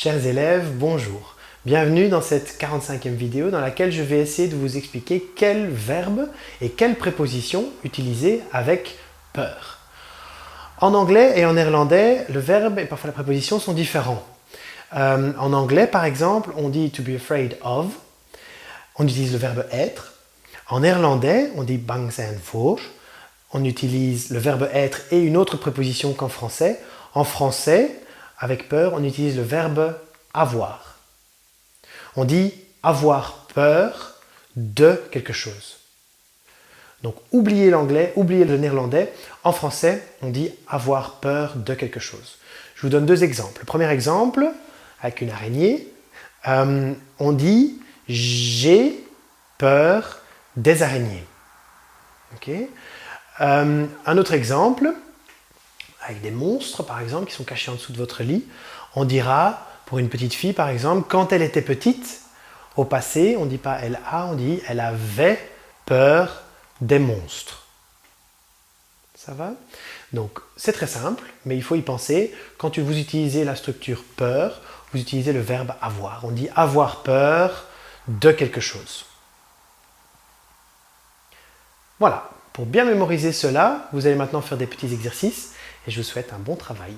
Chers élèves, bonjour. Bienvenue dans cette 45e vidéo dans laquelle je vais essayer de vous expliquer quels verbes et quelles prépositions utiliser avec peur. En anglais et en néerlandais, le verbe et parfois la préposition sont différents. En anglais, par exemple, on dit to be afraid of. On utilise le verbe être. En néerlandais, on dit bang zijn voor. On utilise le verbe être et une autre préposition qu'en français. En français, avec peur, on utilise le verbe avoir. On dit avoir peur de quelque chose. Donc oubliez l'anglais, oubliez le néerlandais. En français, on dit avoir peur de quelque chose. Je vous donne deux exemples. Le premier exemple, avec une araignée, on dit j'ai peur des araignées. Okay. Un autre exemple, avec des monstres par exemple qui sont cachés en dessous de votre lit, on dira pour une petite fille par exemple, quand elle était petite, au passé, on ne dit pas elle a, on dit elle avait peur des monstres. Ça va? Donc c'est très simple, mais il faut y penser. Quand vous utilisez la structure peur, vous utilisez le verbe avoir. On dit avoir peur de quelque chose. Voilà, pour bien mémoriser cela, vous allez maintenant faire des petits exercices et je vous souhaite un bon travail.